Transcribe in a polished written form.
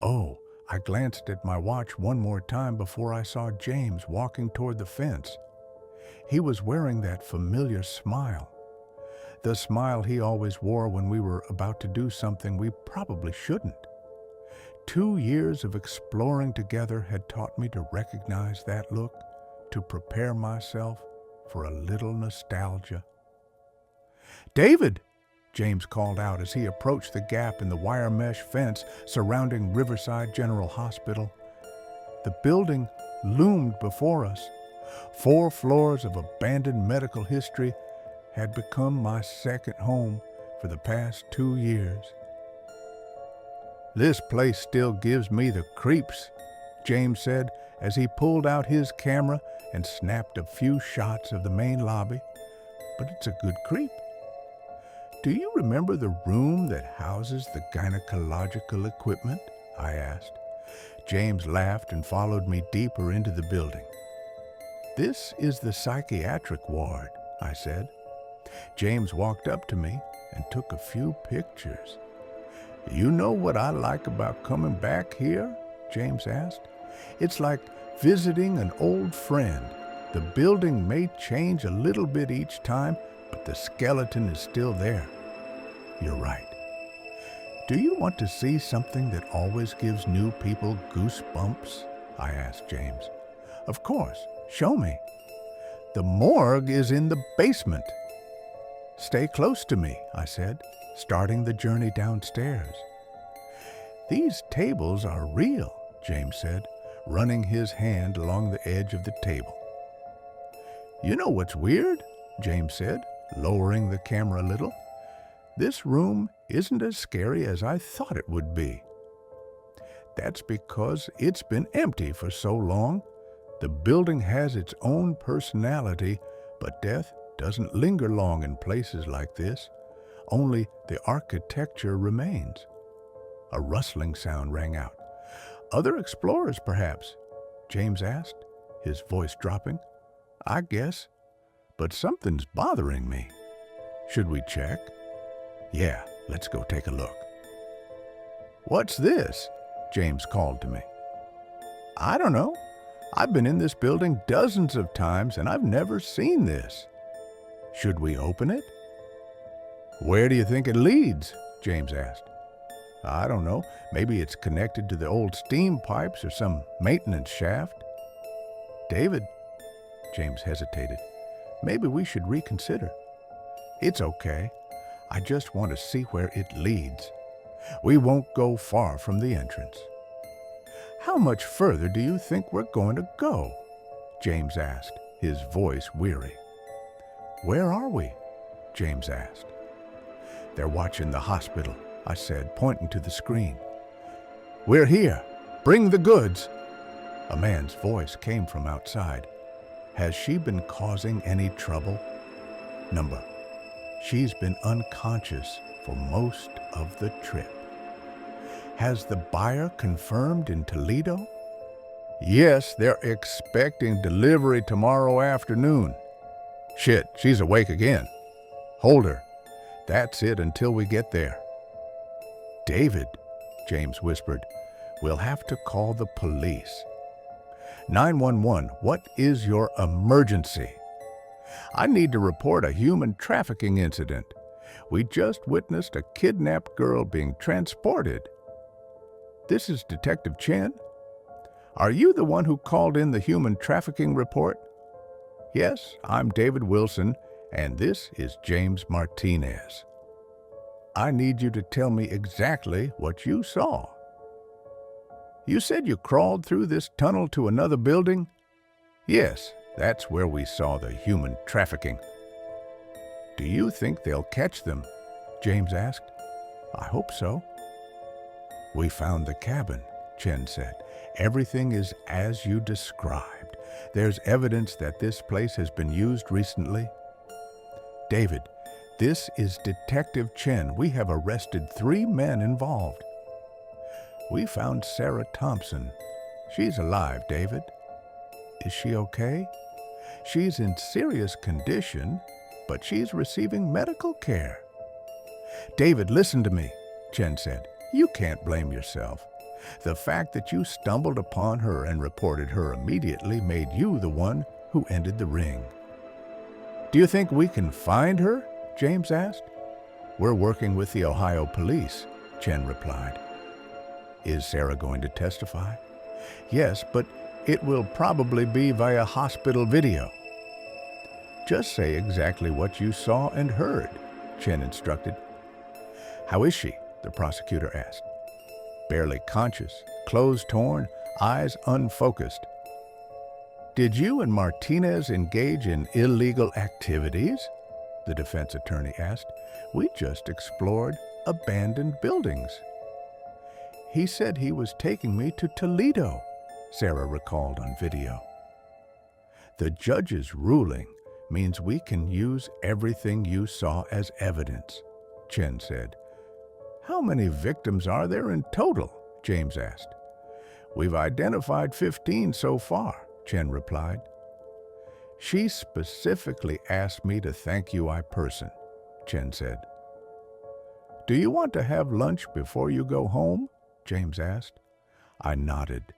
Oh, I glanced at my watch one more time before I saw James walking toward the fence. He was wearing that familiar smile. The smile he always wore when we were about to do something we probably shouldn't. 2 years of exploring together had taught me to recognize that look, to prepare myself for a little nostalgia. "David!" James called out as he approached the gap in the wire mesh fence surrounding Riverside General Hospital. The building loomed before us. 4 floors of abandoned medical history had become my second home for the past 2 years. "This place still gives me the creeps," James said as he pulled out his camera and snapped a few shots of the main lobby. "But it's a good creep." "Do you remember the room that houses the gynecological equipment?" I asked. James laughed and followed me deeper into the building. "This is the psychiatric ward," I said. James walked up to me and took a few pictures. "You know what I like about coming back here?" James asked. "It's like visiting an old friend. The building may change a little bit each time, but the skeleton is still there." "You're right." "Do you want to see something that always gives new people goosebumps?" I asked James. "Of course. Show me." "The morgue is in the basement." "Stay close to me," I said, starting the journey downstairs. "These tables are real," James said, running his hand along the edge of the table. "You know what's weird?" James said, lowering the camera a little. "This room isn't as scary as I thought it would be." "That's because it's been empty for so long. The building has its own personality, but death doesn't linger long in places like this. Only the architecture remains." A rustling sound rang out. "Other explorers, perhaps?" James asked, his voice dropping. "I guess, but something's bothering me." "Should we check?" "Yeah, let's go take a look." "What's this?" James called to me. "I don't know. I've been in this building dozens of times and I've never seen this." "Should we open it?" "Where do you think it leads?" James asked. "I don't know. Maybe it's connected to the old steam pipes or some maintenance shaft." "David," James hesitated, "maybe we should reconsider." "It's okay. I just want to see where it leads. We won't go far from the entrance." "How much further do you think we're going to go?" James asked, his voice weary. "Where are we?" James asked. "They're watching the hospital," I said, pointing to the screen. "We're here. Bring the goods." A man's voice came from outside. "Has she been causing any trouble?" "Number, she's been unconscious for most of the trip." "Has the buyer confirmed in Toledo?" "Yes, they're expecting delivery tomorrow afternoon." "Shit, she's awake again." "Hold her. That's it until we get there." "David," James whispered, "we'll have to call the police." 911, what is your emergency?" "I need to report a human trafficking incident. We just witnessed a kidnapped girl being transported." "This is Detective Chen. Are you the one who called in the human trafficking report?" "Yes, I'm David Wilson, and this is James Martinez." "I need you to tell me exactly what you saw." "You said you crawled through this tunnel to another building?" "Yes, that's where we saw the human trafficking." "Do you think they'll catch them?" James asked. "I hope so." "We found the cabin," Chen said. "Everything is as you described. There's evidence that this place has been used recently." "David, this is Detective Chen. We have arrested 3 men involved." "We found Sarah Thompson. She's alive, David." "Is she okay?" "She's in serious condition, but she's receiving medical care." "David, listen to me," Chen said. "You can't blame yourself. The fact that you stumbled upon her and reported her immediately made you the one who ended the ring. Do you think we can find her? James asked. We're working with the Ohio police, Chen replied. Is Sarah going to testify? Yes, but it will probably be via hospital video. Just say exactly what you saw and heard, Chen instructed. How is she? The prosecutor asked. Barely conscious, clothes torn, eyes unfocused. Did you and Martinez engage in illegal activities? The defense attorney asked. We just explored abandoned buildings. He said he was taking me to Toledo, Sarah recalled on video. The judge's ruling means we can use everything you saw as evidence, Chen said. How many victims are there in total? James asked. We've identified 15 so far, Chen replied. She specifically asked me to thank you in person, Chen said. Do you want to have lunch before you go home? James asked. I nodded.